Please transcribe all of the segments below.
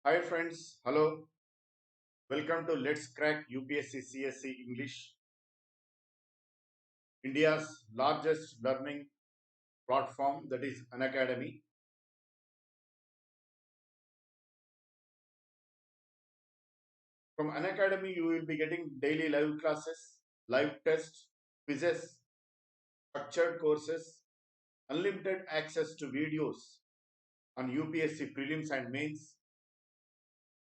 Hi friends, hello. Welcome to Let's Crack UPSC CSC English, India's largest learning platform, that is Unacademy. From Unacademy, you will be getting daily live classes, live tests, quizzes, structured courses, unlimited access to videos on UPSC prelims and mains.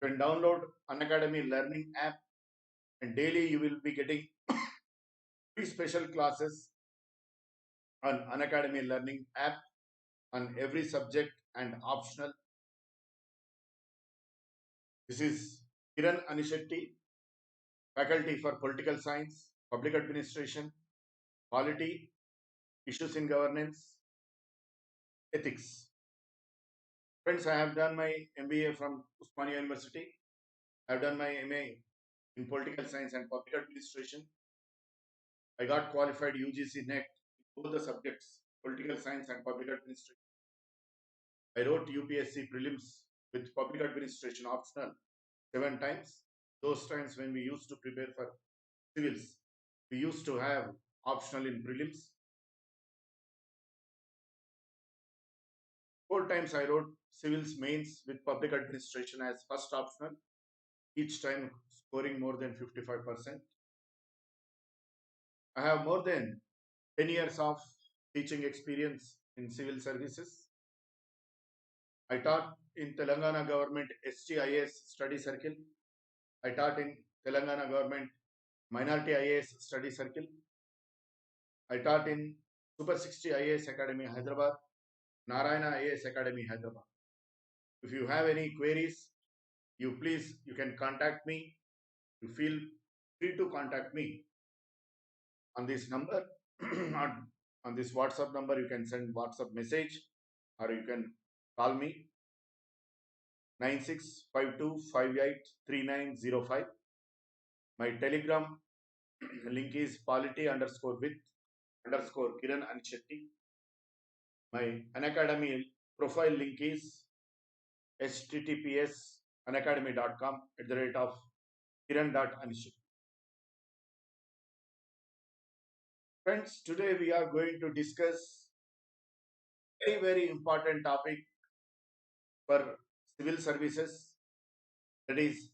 You can download Unacademy learning app, and daily you will be getting three special classes on Unacademy learning app on every subject and optional. This is Kiran Anishetty, faculty for political science, public administration, polity, issues in governance, ethics. Friends, I have done my MBA from Usmania University. I have done my MA in political science and public administration. I got qualified UGC NET in both the subjects, political science and public administration. I wrote UPSC prelims with public administration optional 7 times. Those times when we used to prepare for civils, we used to have optional in prelims. 4 times I wrote civils mains with public administration as first optional, each time scoring more than 55%. I have more than 10 years of teaching experience in civil services. I taught in Telangana government STIS study circle. I taught in Telangana government minority IAS study circle. I taught in Super 60 IAS Academy Hyderabad, Narayana IAS Academy Hyderabad. If you have any queries, you can contact me. You feel free to contact me on this number. on this WhatsApp number, you can send WhatsApp message or you can call me 9652583905. My Telegram link is polity underscore with underscore Kiran Anishetty. My Unacademy profile link is https unacademy.com @kiran.anishetty. Friends, today we are going to discuss very important topic for civil services, that is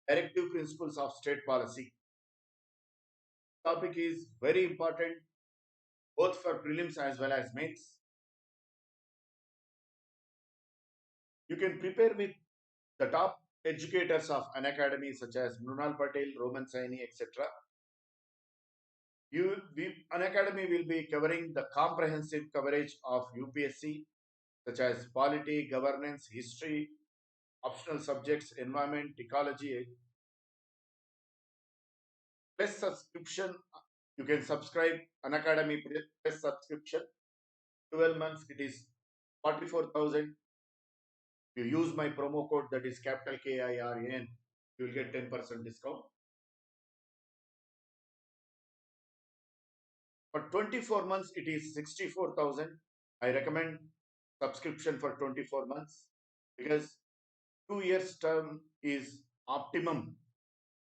directive principles of state policy. Topic is very important both for prelims as well as mains. You can prepare with the top educators of an academy such as Mrunal Patel, Roman Saini, etc. An academy will be covering the comprehensive coverage of UPSC such as polity, governance, history, optional subjects, environment, ecology, plus subscription. You can subscribe an academy plus subscription. 12 months, it is 44,000. If you use my promo code, that is capital KIRAN, you will get 10% discount. For 24 months, it is 64,000. I recommend subscription for 24 months because 2 years term is optimum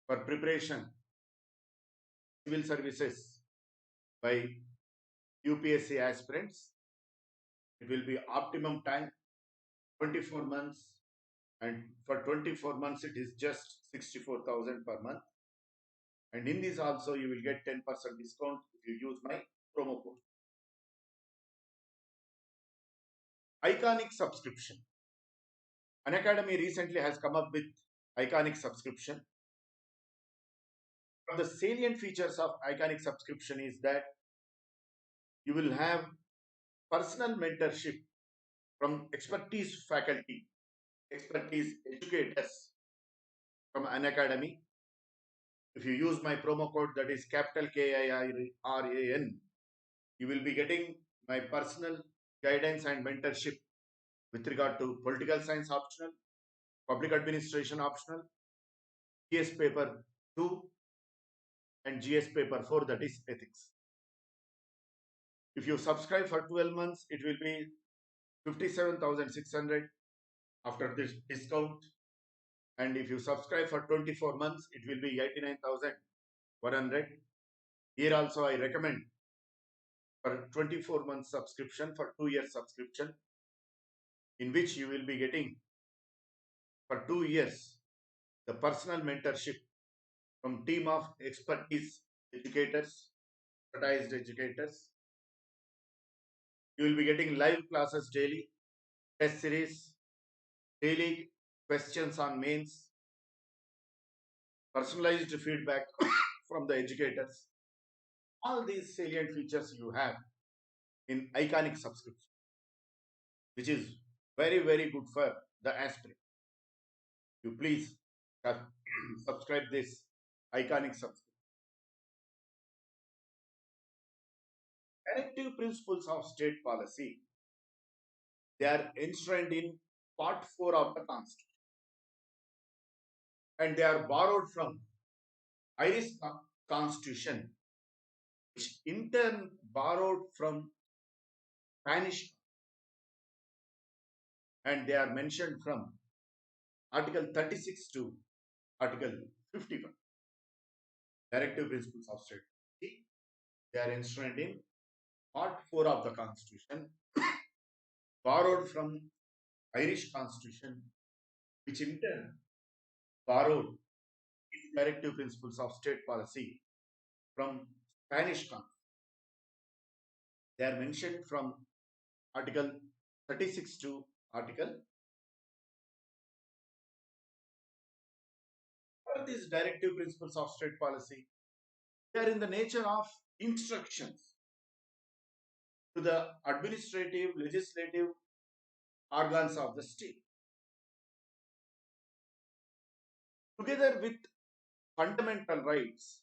for preparation civil services by UPSC aspirants. It will be optimum time 24 months, and for 24 months it is just 64,000 per month. And in this also you will get 10% discount if you use my promo code. Iconic subscription. Unacademy recently has come up with Iconic subscription. One of the salient features of Iconic subscription is that you will have personal mentorship from expertise faculty, expertise educators from Unacademy. If you use my promo code, that is capital KIRAN, you will be getting my personal guidance and mentorship with regard to political science optional, public administration optional, GS paper 2 and GS paper 4, that is ethics. If you subscribe for 12 months, it will be 57,600 after this discount. And if you subscribe for 24 months, it will be 89,100. Here also I recommend for 24 months subscription, for 2 years subscription, in which you will be getting for 2 years the personal mentorship from team of expertise educators, expertized educators. You will be getting live classes daily, test series, daily questions on mains, personalized feedback from the educators. All these salient features you have in Iconic subscription, which is very, very good for the aspirant. You please subscribe this Iconic subscription. Directive principles of state policy, they are enshrined in Part 4 of the Constitution, and they are borrowed from Irish Constitution, which in turn borrowed from Spanish, and they are mentioned from Article 36 to Article 51. Directive principles of state policy, they are enshrined in Part 4 of the Constitution, borrowed from Irish Constitution, which in turn borrowed its directive principles of state policy from Spanish Constitution. They are mentioned from Article 36 to Article. What are these directive principles of state policy? They are in the nature of instructions to the administrative, legislative organs of the state. Together with fundamental rights,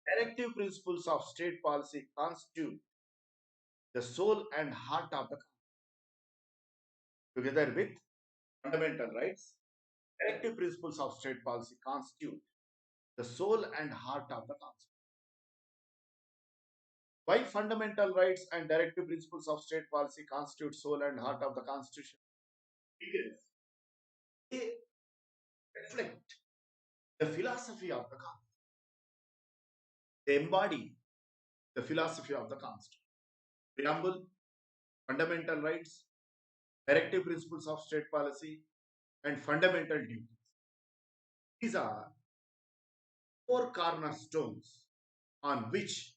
directive principles of state policy constitute the soul and heart of the country. Together with fundamental rights, directive principles of state policy constitute the soul and heart of the Constitution. Why fundamental rights and directive principles of state policy constitute soul and heart of the Constitution? Because they reflect the philosophy of the Constitution. They embody the philosophy of the Constitution. Preamble, fundamental rights, directive principles of state policy, and fundamental duties. These are four cornerstones on which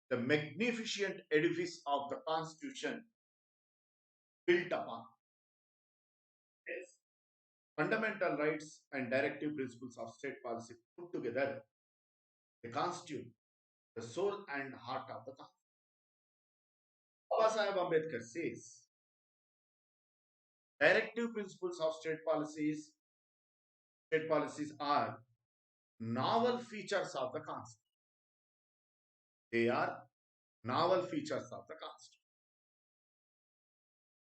the magnificent edifice of the Constitution built upon. Yes. Fundamental rights and directive principles of state policy put together, they constitute the soul and heart of the Constitution. Baba Sahib Ambedkar says, directive principles of state policies are novel features of the Constitution. They are novel features of the Constitution.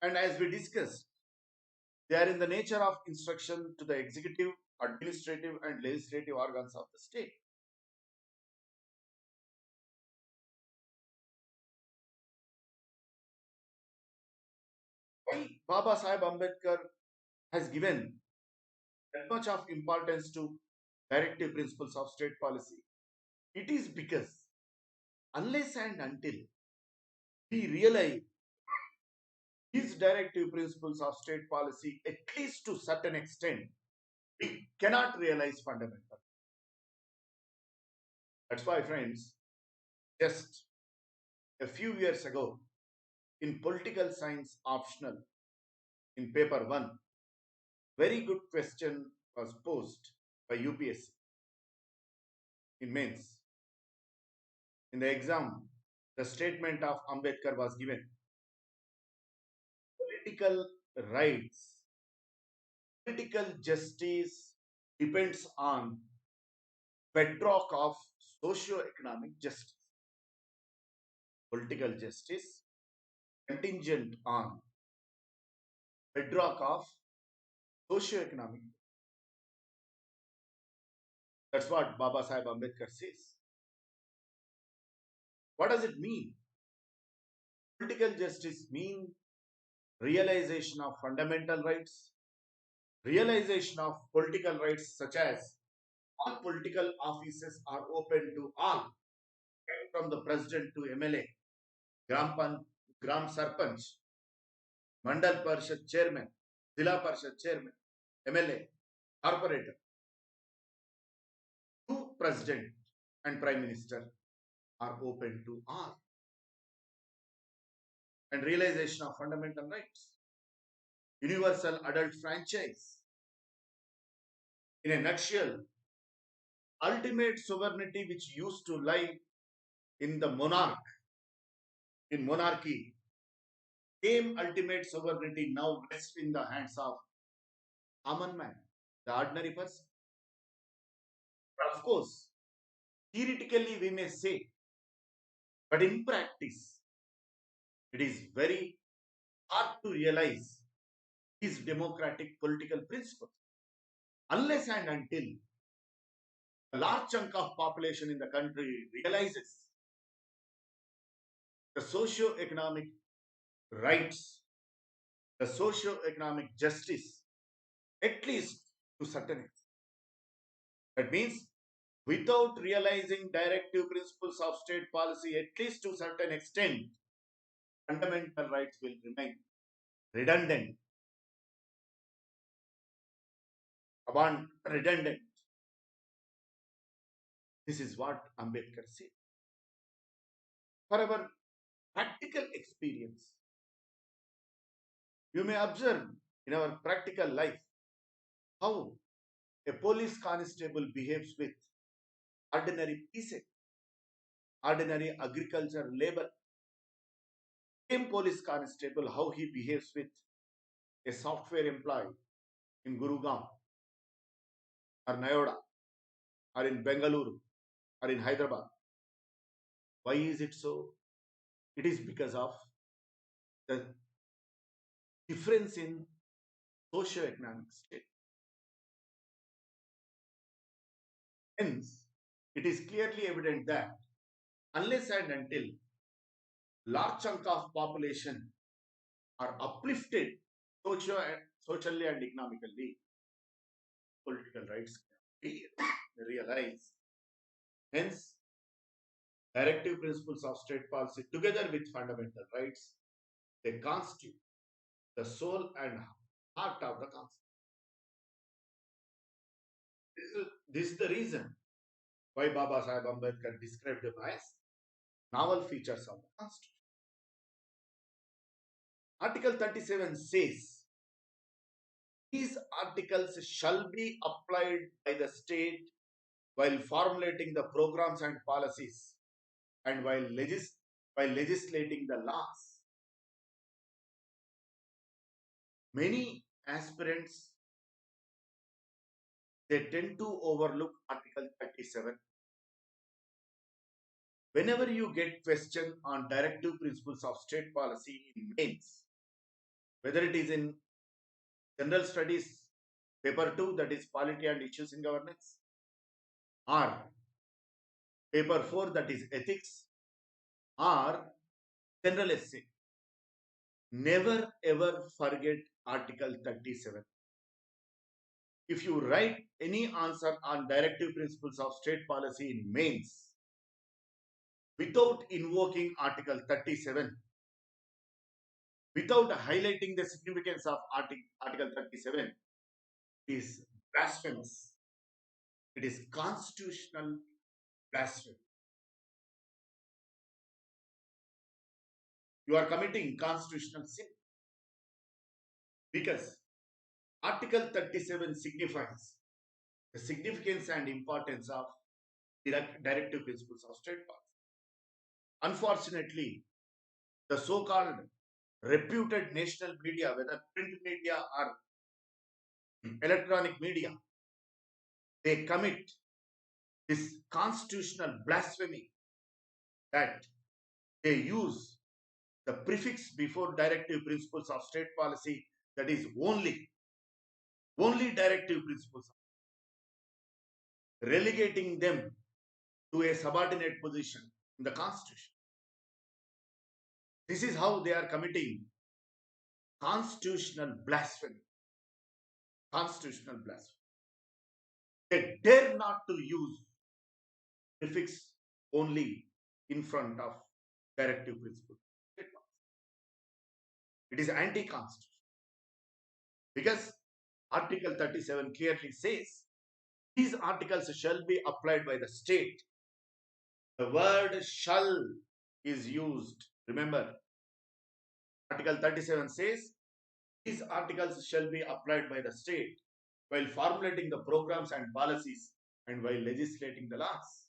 And as we discussed, they are in the nature of instruction to the executive, administrative, and legislative organs of the state. Why Baba Sahib Ambedkar has given that much of importance to directive principles of state policy? It is because unless and until we realize these directive principles of state policy, at least to certain extent, we cannot realize fundamental. That's why, friends, just a few years ago, in political science optional, in paper 1, very good question was posed by UPSC in mains. In the exam, the statement of Ambedkar was given. Political rights, political justice depends on bedrock of socio-economic justice. Political justice contingent on bedrock of socio-economic. That's what Baba Sahib Ambedkar says. What does it mean? Political justice means realization of fundamental rights, realization of political rights such as all political offices are open to all, from the president to MLA, Gram Sarpanch, Mandal Parishad Chairman, Zilla Parishad Chairman, MLA, Corporator, to President and Prime Minister are open to all. And realization of fundamental rights. Universal adult franchise. In a nutshell, ultimate sovereignty which used to lie in the monarch, in monarchy, same ultimate sovereignty now rests in the hands of common man, the ordinary person. But of course, theoretically we may say, but in practice, it is very hard to realize these democratic political principles unless and until a large chunk of population in the country realizes the socio-economic rights, the socio-economic justice, at least to certain extent. That means without realizing directive principles of state policy, at least to certain extent, fundamental rights will remain redundant, redundant. This is what Ambedkar said. For our practical experience, you may observe in our practical life how a police constable behaves with ordinary peasant, ordinary agriculture labor. Same police constable, how he behaves with a software employee in Gurugram or Nayoda or in Bengaluru or in Hyderabad. Why is it so? It is because of the difference in socio-economic state. Hence, it is clearly evident that unless and until large chunk of population are uplifted socially and economically, political rights can be realized. Hence, directive principles of state policy together with fundamental rights, they constitute the soul and heart of the Constitution. This is the reason why Baba Sahib Ambedkar described them as novel features of the Constitution. Article 37 says, these articles shall be applied by the state while formulating the programs and policies and while legislating the laws. Many aspirants, they tend to overlook Article 37. Whenever you get question on directive principles of state policy in mains, whether it is in general studies paper 2, that is polity and issues in governance, or paper 4, that is ethics, or general essay, never ever forget Article 37. If you write any answer on directive principles of state policy in mains without invoking Article 37, without highlighting the significance of Article 37, it is blasphemous. It is constitutional blasphemy. You are committing constitutional sin because Article 37 signifies the significance and importance of directive principles of state policy. Unfortunately, the so-called reputed national media, whether print media or electronic media, they commit this constitutional blasphemy that they use the prefix before directive principles of state policy, that is only directive principles, relegating them to a subordinate position in the Constitution. This is how they are committing constitutional blasphemy. constitutional blasphemy. They dare not to use prefix only in front of directive principle. It is anti-constitutional because Article 37 clearly says these articles shall be applied by the state. The word shall is used. Remember, Article 37 says these articles shall be applied by the state while formulating the programs and policies and while legislating the laws.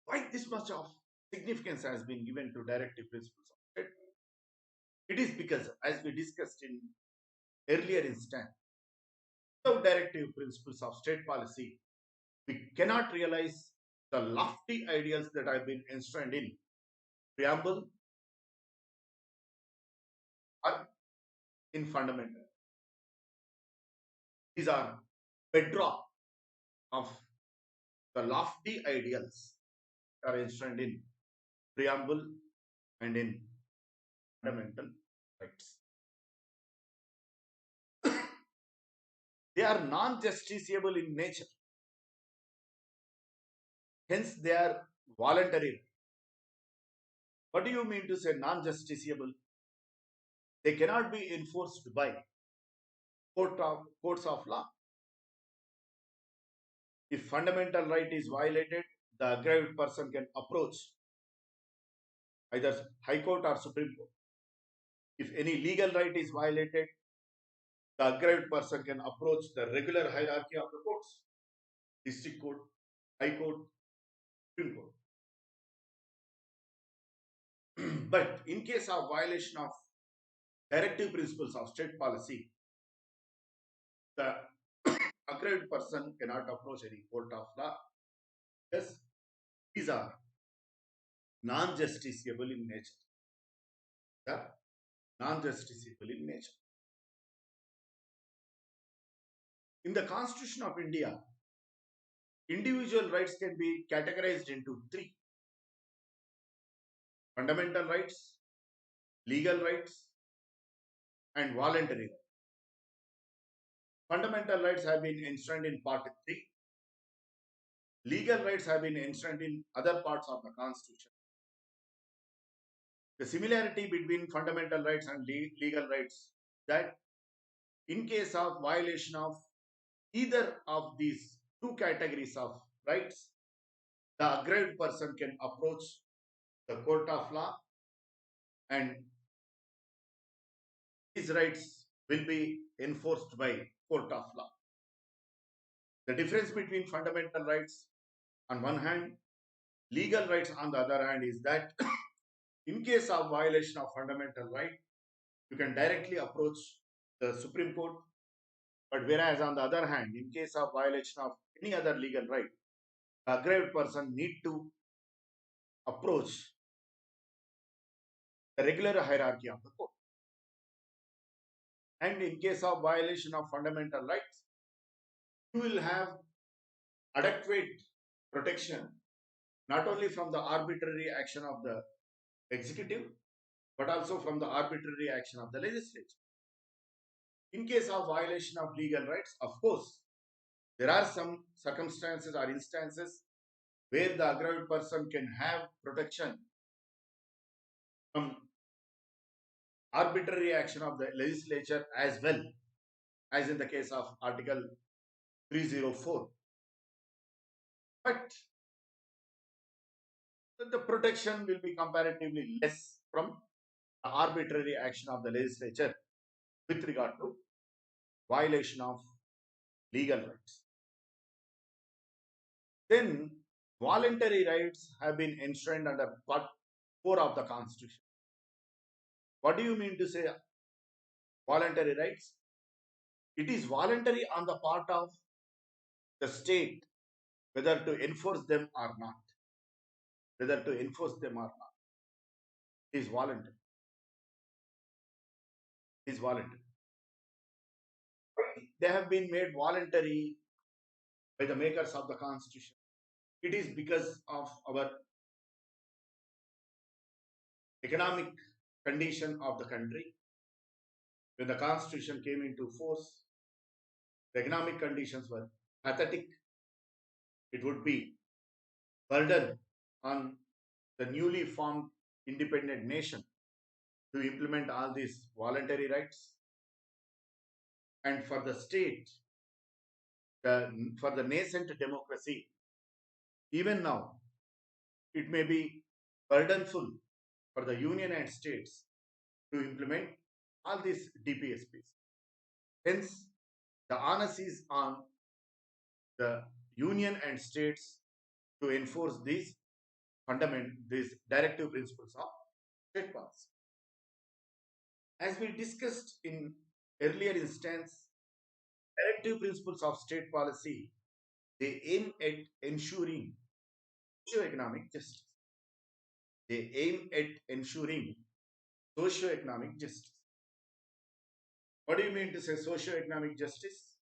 Why this much of significance has been given to directive principles of state? It is because, as we discussed in earlier instance, without directive principles of state policy, we cannot realize the lofty ideals that have been enshrined in preamble or in fundamental. These are bedrock of the lofty ideals that are enshrined in preamble and in fundamental rights. They are non-justiciable in nature. Hence, they are voluntary. What do you mean to say non-justiciable? They cannot be enforced by courts of law. If fundamental right is violated, the aggrieved person can approach either High Court or Supreme Court. If any legal right is violated, the aggrieved person can approach the regular hierarchy of the courts, District Court, High Court, Supreme Court. But in case of violation of directive principles of state policy, the aggrieved person cannot approach any court of law. Yes, these are non-justiciable in nature. They are non-justiciable in nature. In the Constitution of India, individual rights can be categorized into three: fundamental rights, legal rights, and voluntary rights. Fundamental rights have been enshrined in Part 3. Legal rights have been enshrined in other parts of the Constitution. The similarity between fundamental rights and legal rights that in case of violation of either of these two categories of rights, the aggrieved person can approach the court of law and his rights will be enforced by court of law. The difference between fundamental rights on one hand, legal rights on the other hand is that in case of violation of fundamental right, you can directly approach the Supreme Court. But whereas on the other hand, in case of violation of any other legal right, the aggrieved person need to approach the regular hierarchy of the court. And in case of violation of fundamental rights, you will have adequate protection not only from the arbitrary action of the executive, but also from the arbitrary action of the legislature. In case of violation of legal rights, of course, there are some circumstances or instances where the aggrieved person can have protection from arbitrary action of the legislature as well, as in the case of Article 304. But the protection will be comparatively less from the arbitrary action of the legislature with regard to violation of legal rights. Then voluntary rights have been enshrined under Part 4 of the Constitution. What do you mean to say voluntary rights? It is voluntary on the part of the state whether to enforce them or not. Whether to enforce them or not. It is voluntary. It is voluntary. They have been made voluntary by the makers of the Constitution. It is because of our economic condition of the country, when the constitution came into force, the economic conditions were pathetic. It would be burden on the newly formed independent nation to implement all these voluntary rights, and for the state, for the nascent democracy, even now, it may be burdenful for the union and states to implement all these DPSPs. Hence, the onus is on the union and states to enforce these directive principles of state policy. As we discussed in earlier instance, directive principles of state policy, they aim at ensuring socio-economic justice. They aim at ensuring socio-economic justice. What do you mean to say socio-economic justice?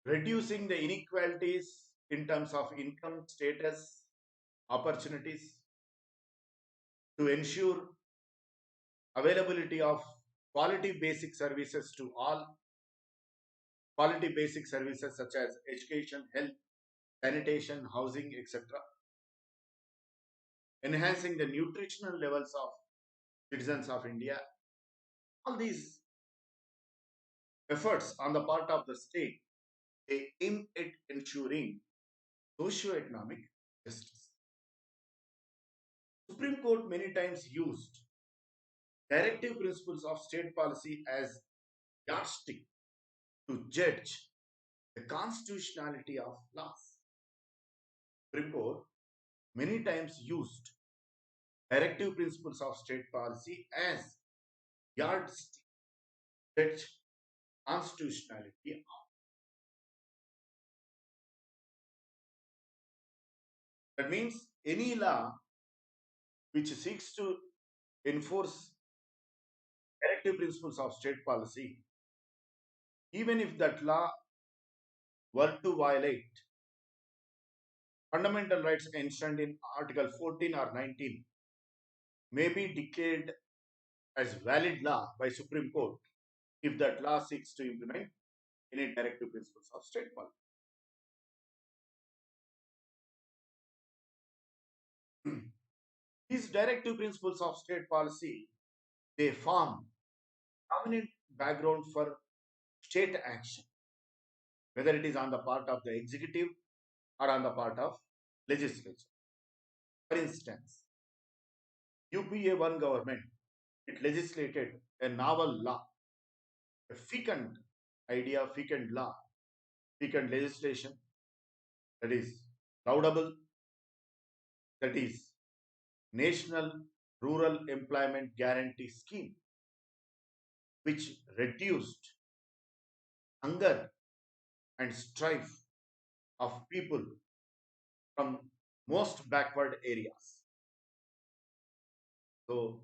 Reducing the inequalities in terms of income, status, opportunities, to ensure availability of quality basic services to all, quality basic services such as education, health, sanitation, housing, etc. Enhancing the nutritional levels of citizens of India. All these efforts on the part of the state, they aim at ensuring socio-economic justice. Supreme Court many times used directive principles of state policy as yardstick to judge the constitutionality of laws. Supreme Court many times used directive principles of state policy as yardstick to judge constitutionality. That means any law which seeks to enforce directive principles of state policy, even if that law were to violate fundamental rights enshrined in Article 14 or 19, may be declared as valid law by Supreme Court if that law seeks to implement any directive principles of state policy. These directive principles of state policy, they form dominant background for state action, whether it is on the part of the executive or on the part of legislature. For instance, UPA 1 government, it legislated a novel law, a fecund idea, fecund law, fecund legislation that is laudable, that is National Rural Employment Guarantee Scheme, which reduced hunger and strife of people from most backward areas. So,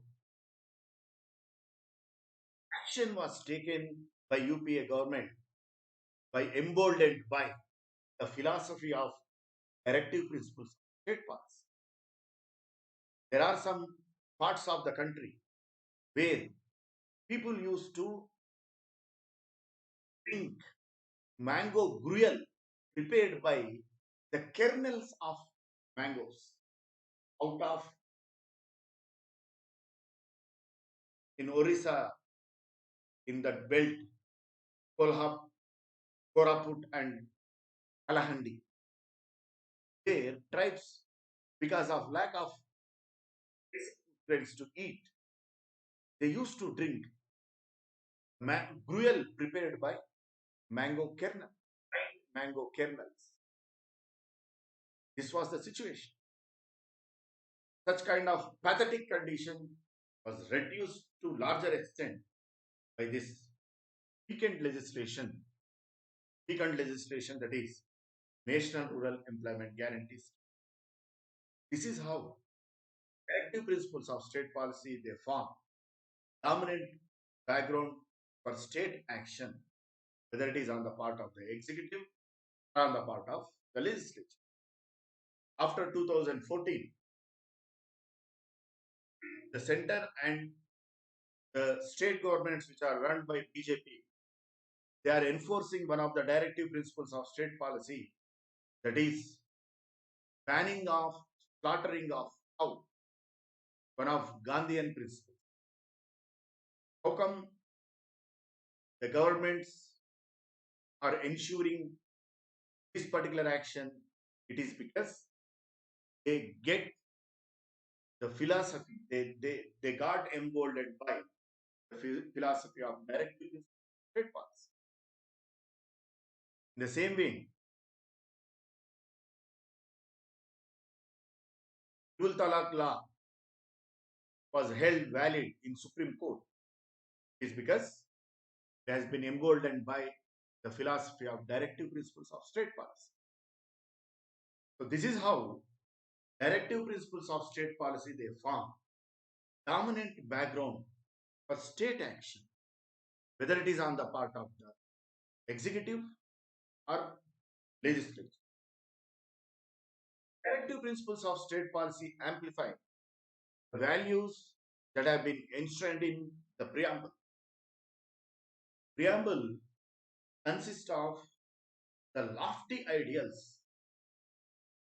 action was taken by UPA government by emboldened by the philosophy of directive principles of state policy. There are some parts of the country where people used to drink mango gruel prepared by the kernels of mangoes out of, in Orissa, in that belt, Koraput and Kalahandi. There, tribes, because of lack of friends to eat, they used to drink gruel prepared by mango kernels. This was the situation. Such kind of pathetic condition was reduced to larger extent by this fecund legislation, that is National Rural Employment Guarantees. This is how directive principles of state policy, they form dominant background for state action, whether it is on the part of the executive or on the part of the legislature. After 2014, The center and the state governments which are run by BJP, they are enforcing one of the directive principles of state policy, that is banning of slaughtering of cow, one of Gandhian principles. How come the governments are ensuring this particular action? It is because they get the philosophy, they got emboldened by the philosophy of directive state policy. In the same way, dual talaq law was held valid in Supreme Court. It is because it has been emboldened by the philosophy of directive principles of state policy. So this is how directive principles of state policy they form dominant background for state action, whether it is on the part of the executive or legislature. Directive principles of state policy amplify the values that have been enshrined in the preamble. Preamble consists of the lofty ideals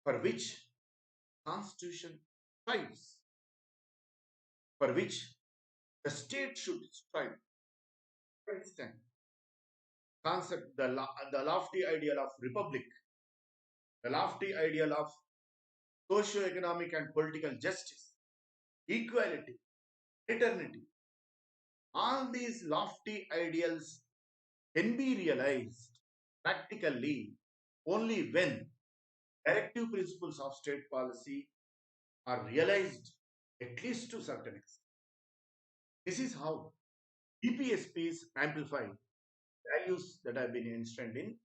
for which Constitution strives, for which the state should strive. For instance, concept the lofty ideal of republic, the lofty ideal of socio-economic and political justice, equality, fraternity. All these lofty ideals can be realized practically only when directive principles of state policy are realized at least to certain extent. This is how DPSPs amplify values that have been enshrined in.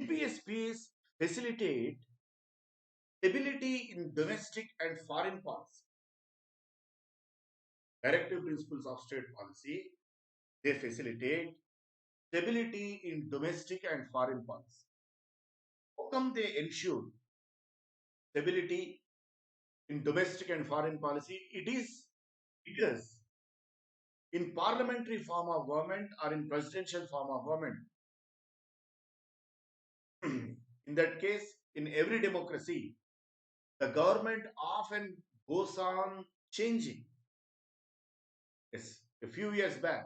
DPSPs facilitate stability in domestic and foreign policy. Directive principles of state policy, they facilitate stability in domestic and foreign policy. How come they ensure stability in domestic and foreign policy? It is because in parliamentary form of government or in presidential form of government, in that case, in every democracy, the government often goes on changing. Yes, a few years back,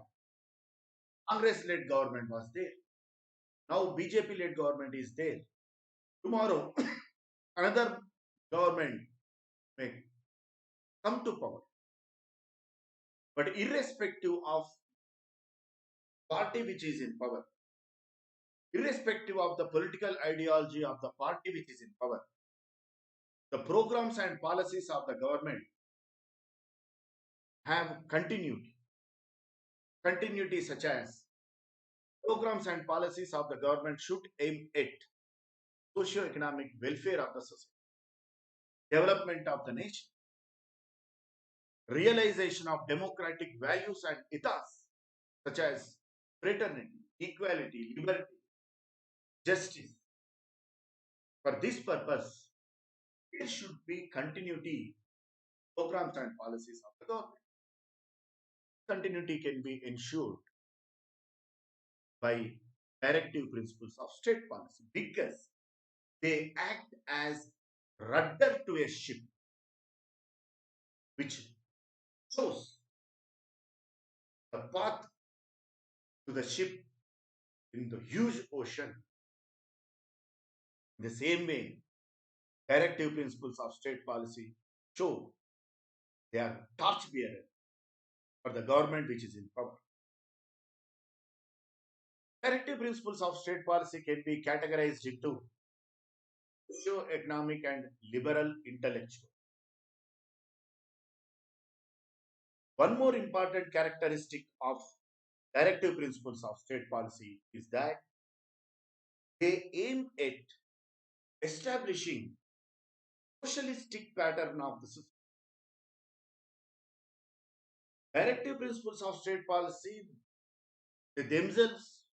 Congress-led government was there. Now BJP-led government is there. Tomorrow, another government may come to power. But irrespective of party which is in power, irrespective of the political ideology of the party which is in power, the programs and policies of the government have continuity. Continuity such as programs and policies of the government should aim at socio-economic welfare of the society, development of the nation, realization of democratic values and ethos such as fraternity, equality, liberty, justice. For this purpose, there should be continuity programs and policies of the government. Continuity can be ensured by directive principles of state policy because they act as rudder to a ship which shows the path to the ship in the huge ocean. In the same way, directive principles of state policy show they are torchbearer for the government which is in power. Directive principles of state policy can be categorized into socio-economic and liberal intellectual. One more important characteristic of directive principles of state policy is that they aim at establishing socialistic pattern of the system. Directive principles of state policy, they themselves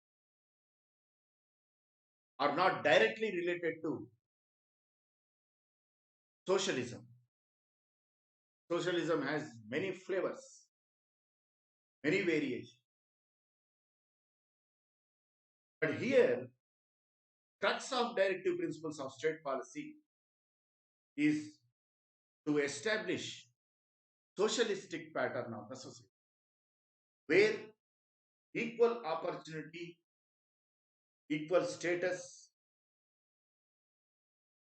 are not directly related to Socialism. Socialism has many flavors, many variations. But here, crux of directive principles of state policy is to establish socialistic pattern of the society where equal opportunity, equal status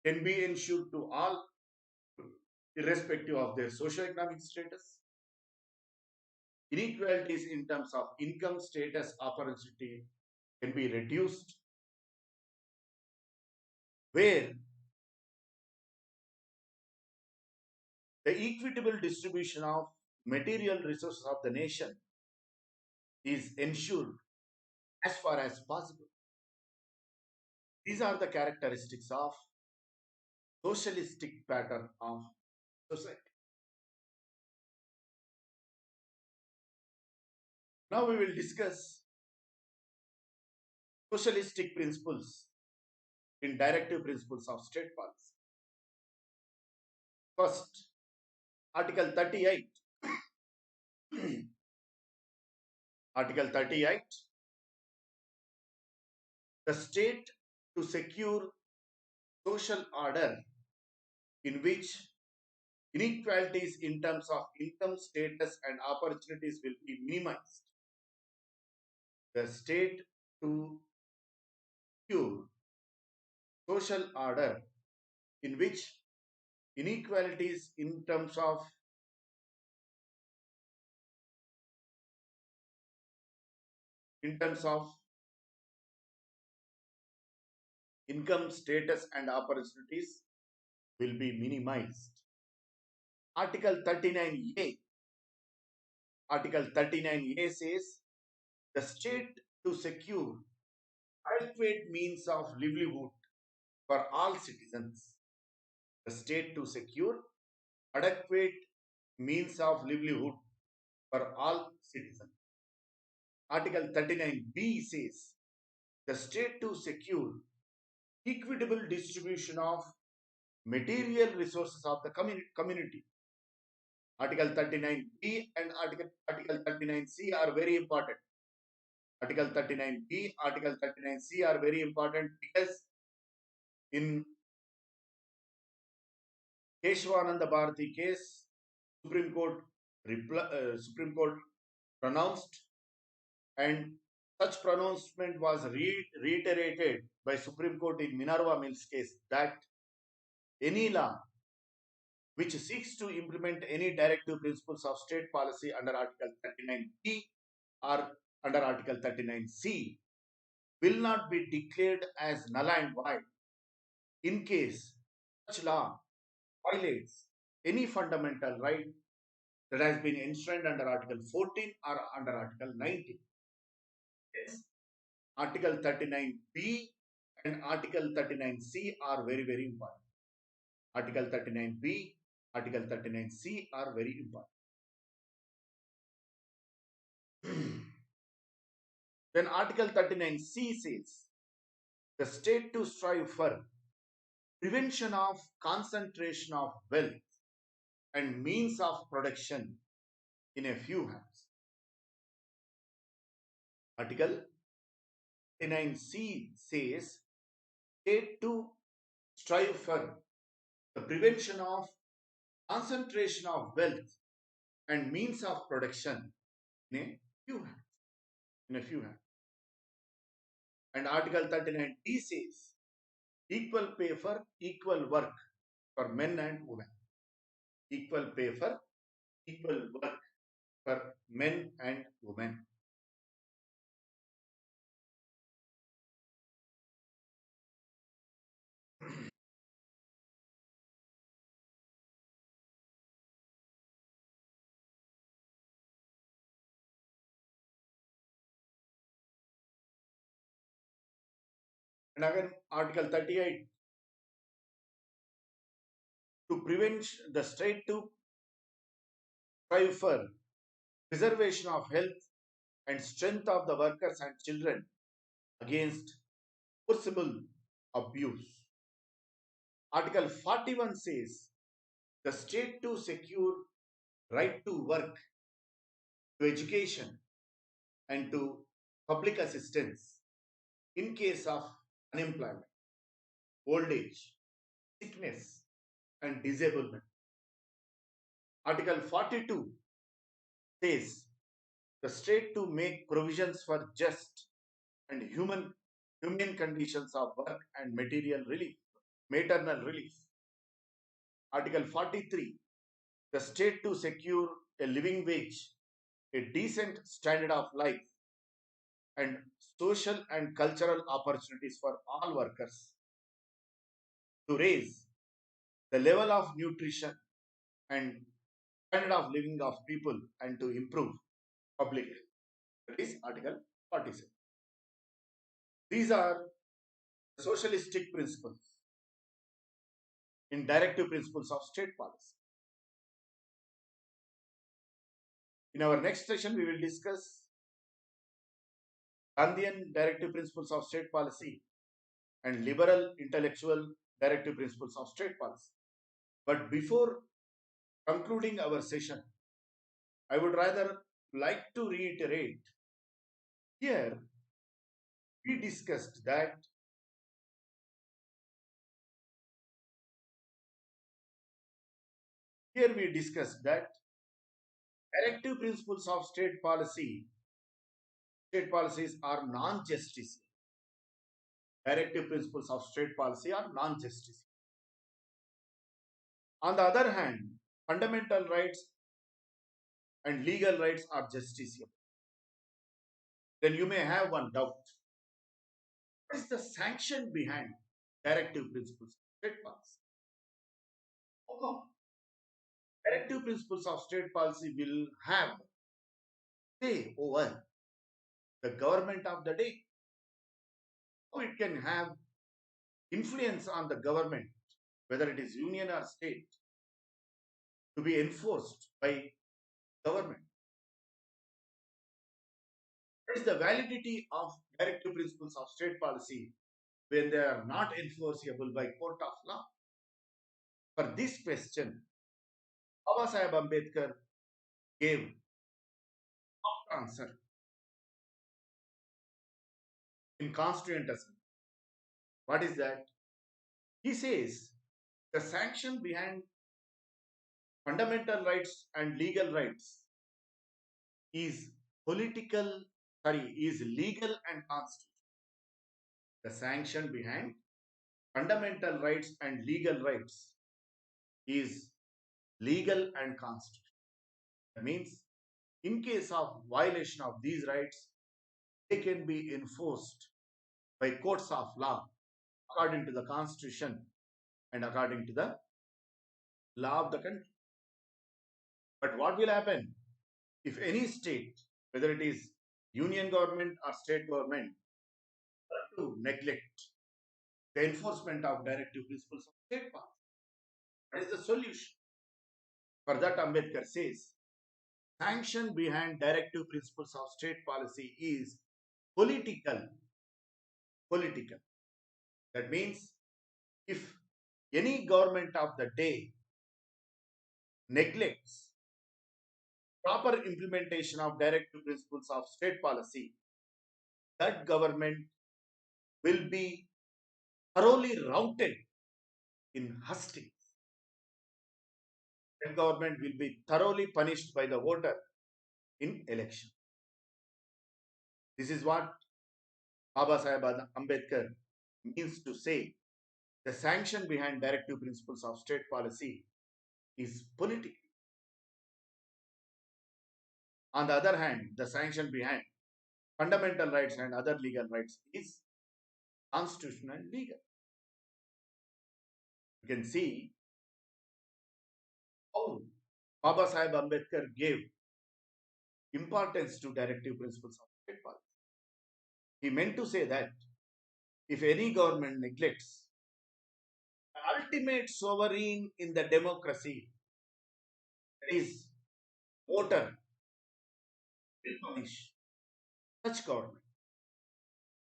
can be ensured to all irrespective of their socio-economic status. Inequalities in terms of income, status, opportunity can be reduced, where the equitable distribution of material resources of the nation is ensured as far as possible. These are the characteristics of socialistic pattern of society. Now we will discuss socialistic principles in directive principles of state policy. First, Article 38. Article 38. The state to secure social order in which inequalities in terms of income, status, and opportunities will be minimized. The state to secure social order in which inequalities in terms of income, status, and opportunities will be minimized. Article 39A. Article 39A says the state to secure adequate means of livelihood for all citizens. The state to secure adequate means of livelihood for all citizens. Article 39B says the state to secure equitable distribution of material resources of the community. Article 39B and Article 39C are very important. Article 39B, Article 39C are very important because in Keshwananda Bharati case, Supreme Court pronounced, and such pronouncement was reiterated by Supreme Court in Minerva Mills case, that any law which seeks to implement any directive principles of state policy under Article 39B or under Article 39C will not be declared as null and void in case such law violates any fundamental right that has been enshrined under Article 14 or under Article 19. Yes. Article 39B and Article 39C are very, very important. Article 39B, Article 39C are very important. Then Article 39C says the state to strive for prevention of concentration of wealth and means of production in a few hands. Article 39C says state to strive for the prevention of concentration of wealth and means of production in a few hands. In a few hands. And Article 39D says equal pay for equal work for men and women. Equal pay for equal work for men and women. And again, Article 38 to prevent the state to strive for preservation of health and strength of the workers and children against forcible abuse. Article 41 says the state to secure right to work, to education, and to public assistance in case of unemployment, old age, sickness, and disablement. Article 42 says the state to make provisions for just and humane conditions of work and maternal relief. Article 43, the state to secure a living wage, a decent standard of life, and social and cultural opportunities for all workers, to raise the level of nutrition and standard of living of people, and to improve public health. That is Article 47. These are socialistic principles in directive principles of state policy. In our next session, we will discuss Gandhian directive principles of state policy and liberal intellectual directive principles of state policy. But before concluding our session, I would rather like to reiterate here we discussed that directive principles of state policies are non-justice. Directive principles of state policy are non-justice. On the other hand, fundamental rights and legal rights are justiciable. Then you may have one doubt. What is the sanction behind directive principles of state policy? How come directive principles of state policy will have say over the government of the day? How it can have influence on the government, whether it is union or state, to be enforced by government? What is the validity of directive principles of state policy when they are not enforceable by court of law? For this question, Baba Sahib Ambedkar gave answer in Constituent Assembly. What is that? He says the sanction behind fundamental rights and legal rights is legal and constitutional. The sanction behind fundamental rights and legal rights is legal and constitutional. That means, in case of violation of these rights, they can be enforced by courts of law according to the constitution and according to the law of the country. But what will happen if any state, whether it is union government or state government, to neglect the enforcement of directive principles of state policy? What is the solution? For that, Ambedkar says, sanction behind directive principles of state policy is political. Political. That means if any government of the day neglects proper implementation of directive principles of state policy, that government will be thoroughly routed in hustings. That government will be thoroughly punished by the voter in election. This is what Baba Sahib Ambedkar means to say the sanction behind directive principles of state policy is political. On the other hand, the sanction behind fundamental rights and other legal rights is constitutional and legal. You can see how Baba Sahib Ambedkar gave importance to directive principles of state policy. He meant to say that if any government neglects the ultimate sovereign in the democracy, that is voter, will punish such government.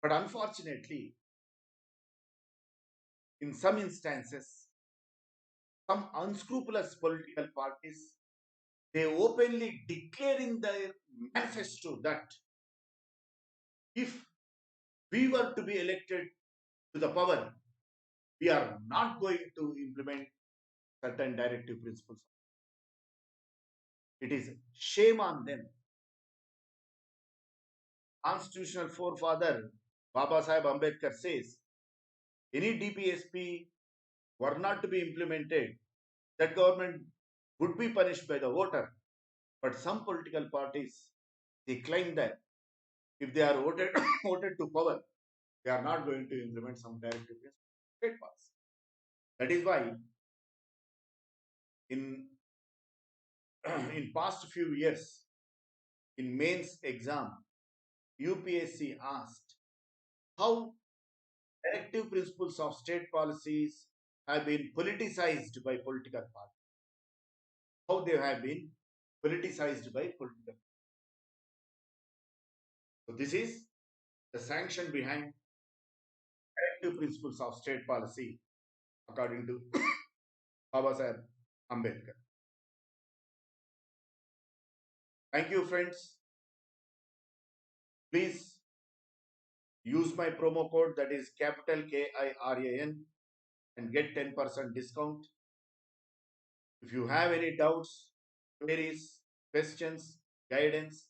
But unfortunately, in some instances, some unscrupulous political parties, they openly declare in their manifesto that if we were to be elected to the power, we are not going to implement certain directive principles. It is shame on them. Constitutional forefather Baba Sahib Ambedkar says any DPSP were not to be implemented, that government would be punished by the voter. But some political parties, they claim that if they are voted, voted to power, they are not going to implement some directive state policy. That is why in in past few years, in mains exam, UPSC asked how directive principles of state policies have been politicized by political parties. How they have been politicized by political. So this is the sanction behind directive principles of state policy according to Baba Sahib Ambedkar. Thank you, friends. Please use my promo code, that is capital KIRAN, and get 10% discount. If you have any doubts, queries, questions, guidance,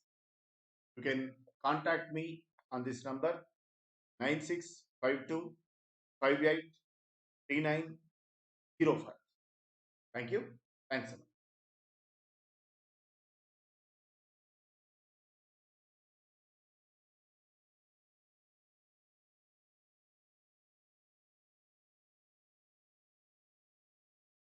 you can contact me on this number 9652 583905. Thank you. Thanks a lot.